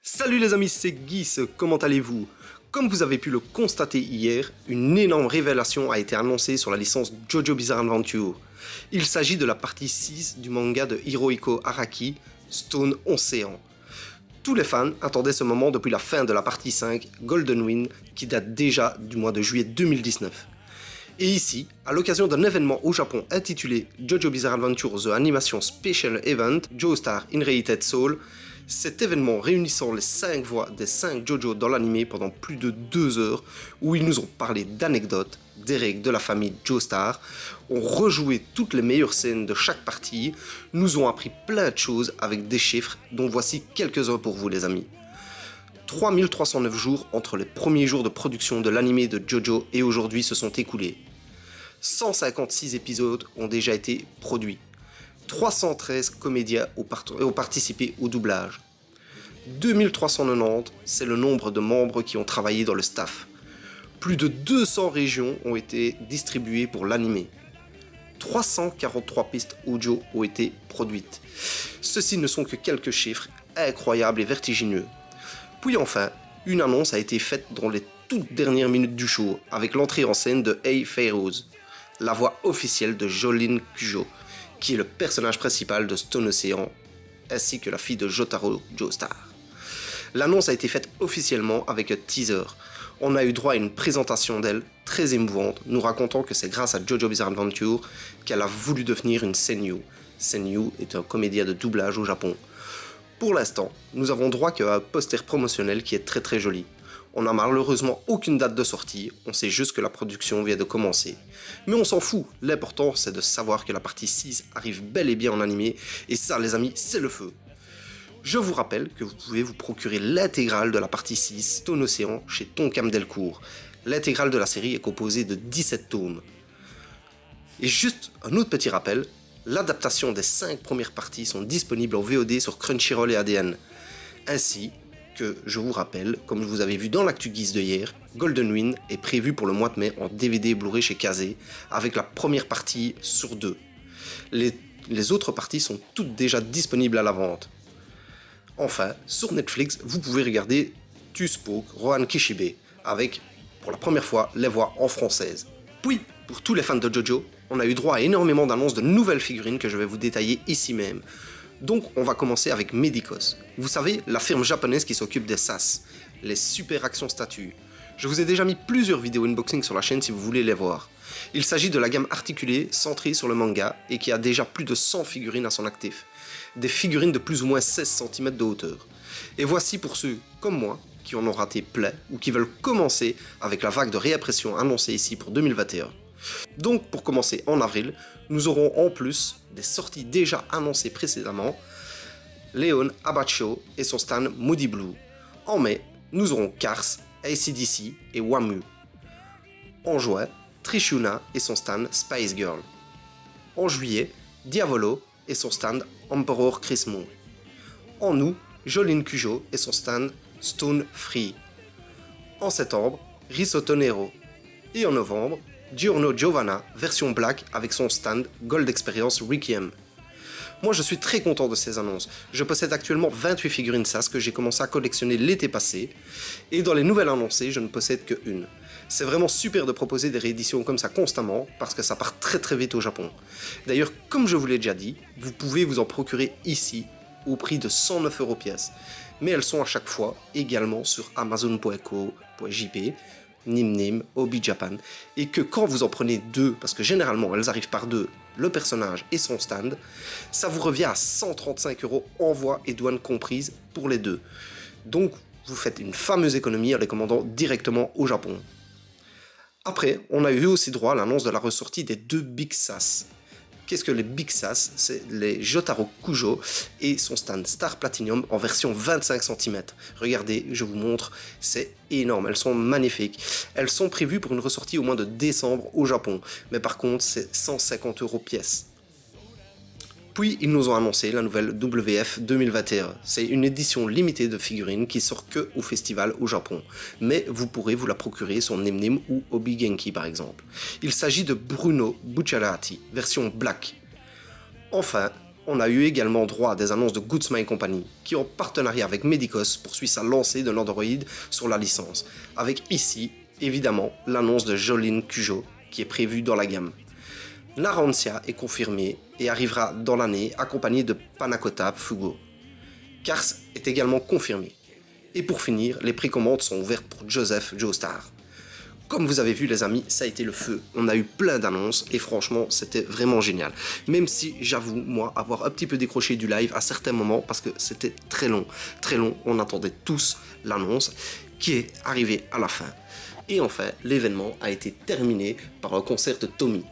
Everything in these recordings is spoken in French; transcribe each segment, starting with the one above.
Salut les amis, c'est Guis, comment allez-vous? Comme vous avez pu le constater hier, une énorme révélation a été annoncée sur la licence JoJo Bizarre Adventure. Il s'agit de la partie 6 du manga de Hirohiko Araki, Stone Ocean. Tous les fans attendaient ce moment depuis la fin de la partie 5, Golden Wind, qui date déjà du mois de juillet 2019. Et ici, à l'occasion d'un événement au Japon intitulé JoJo Bizarre Adventure The Animation Special Event Joestar in Reheated Soul, cet événement réunissant les 5 voix des 5 JoJo dans l'anime pendant plus de 2 heures, où ils nous ont parlé d'anecdotes, des règles de la famille Joestar, ont rejoué toutes les meilleures scènes de chaque partie, nous ont appris plein de choses avec des chiffres dont voici quelques-uns pour vous les amis. 3309 jours entre les premiers jours de production de l'anime de JoJo et aujourd'hui se sont écoulés. 156 épisodes ont déjà été produits. 313 comédiens ont participé au doublage. 2390, c'est le nombre de membres qui ont travaillé dans le staff. Plus de 200 régions ont été distribuées pour l'anime. 343 pistes audio ont été produites. Ceci ne sont que quelques chiffres incroyables et vertigineux. Puis enfin, une annonce a été faite dans les toutes dernières minutes du show avec l'entrée en scène de Ei Feirouz, la voix officielle de Jolene Kujo, qui est le personnage principal de Stone Ocean, ainsi que la fille de Jotaro Joestar. L'annonce a été faite officiellement avec un teaser. On a eu droit à une présentation d'elle très émouvante, nous racontant que c'est grâce à JoJo Bizarre Adventure qu'elle a voulu devenir une seiyuu. Seiyuu est un comédien de doublage au Japon. Pour l'instant, nous avons droit qu'à un poster promotionnel qui est très joli. On n'a malheureusement aucune date de sortie, on sait juste que la production vient de commencer. Mais on s'en fout, l'important c'est de savoir que la partie 6 arrive bel et bien en animé, et ça les amis, c'est le feu. Je vous rappelle que vous pouvez vous procurer l'intégrale de la partie 6 Stone Ocean chez Tonkam Delcourt. L'intégrale de la série est composée de 17 tomes. Et juste un autre petit rappel, l'adaptation des 5 premières parties sont disponibles en VOD sur Crunchyroll et ADN. Ainsi que, je vous rappelle, comme vous avez vu dans l'actu Guise de hier, Golden Wind est prévu pour le mois de mai en DVD et Blu-ray chez Kazé, avec la première partie sur 2. Les autres parties sont toutes déjà disponibles à la vente. Enfin, sur Netflix, vous pouvez regarder Tu Spoke Rohan Kishibe, avec, pour la première fois, les voix en française. Puis, pour tous les fans de JoJo, on a eu droit à énormément d'annonces de nouvelles figurines que je vais vous détailler ici même. Donc on va commencer avec Medicos. Vous savez, la firme japonaise qui s'occupe des SAS, les super actions statues. Je vous ai déjà mis plusieurs vidéos unboxing sur la chaîne si vous voulez les voir. Il s'agit de la gamme articulée, centrée sur le manga et qui a déjà plus de 100 figurines à son actif. Des figurines de plus ou moins 16 cm de hauteur. Et voici pour ceux, comme moi, qui en ont raté plein ou qui veulent commencer avec la vague de réimpression annoncée ici pour 2021. Donc pour commencer en avril, nous aurons en plus des sorties déjà annoncées précédemment, Léon Abacho et son stand Moody Blue. En mai, nous aurons Cars, AC/DC et Wamu. En juin, Trishuna et son stand Spice Girl. En juillet, Diavolo et son stand Emperor Chrismo. En août, Jolene Kujo et son stand Stone Free. En septembre, Risotto Nero. Et en novembre, Giorno Giovanna, version black avec son stand Gold Experience Requiem. Moi je suis très content de ces annonces. Je possède actuellement 28 figurines SAS que j'ai commencé à collectionner l'été passé. Et dans les nouvelles annoncées, je ne possède que une. C'est vraiment super de proposer des rééditions comme ça constamment parce que ça part très vite au Japon. D'ailleurs, comme je vous l'ai déjà dit, vous pouvez vous en procurer ici au prix de 109 € pièce. Mais elles sont à chaque fois également sur amazon.co.jp, Nim, Obi Japan, et que quand vous en prenez 2, parce que généralement elles arrivent par 2, le personnage et son stand, ça vous revient à 135 € envoi et douane comprises pour les 2. Donc vous faites une fameuse économie en les commandant directement au Japon. Après, on a eu aussi droit à l'annonce de la ressortie des 2 Big Sass. Qu'est-ce que les Big Sass? C'est les Jotaro Kujo et son stand Star Platinum en version 25 cm. Regardez, je vous montre, c'est énorme, elles sont magnifiques. Elles sont prévues pour une ressortie au mois de décembre au Japon, mais par contre c'est 150 € pièce. Puis ils nous ont annoncé la nouvelle WF 2021. C'est une édition limitée de figurines qui sort que au festival au Japon. Mais vous pourrez vous la procurer sur Nim ou Obi Genki par exemple. Il s'agit de Bruno Bucciarati, version black. Enfin, On a eu également droit à des annonces de Goodsmile Company, qui en partenariat avec Medicos poursuit sa lancée de l'Android sur la licence, avec ici, évidemment, l'annonce de Jolene Cujo, qui est prévue dans la gamme. Narantia est confirmée et arrivera dans l'année accompagnée de Panakota Fugo. Cars est également confirmé. Et pour finir, les précommandes sont ouvertes pour Joseph Joestar. Comme vous avez vu les amis, ça a été le feu. On a eu plein d'annonces et franchement c'était vraiment génial. Même si j'avoue moi avoir un petit peu décroché du live à certains moments parce que c'était très long. On attendait tous l'annonce qui est arrivée à la fin. Et enfin l'événement a été terminé par un concert de Tommy.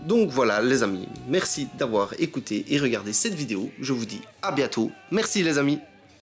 Donc voilà les amis, merci d'avoir écouté et regardé cette vidéo. Je vous dis à bientôt. Merci les amis.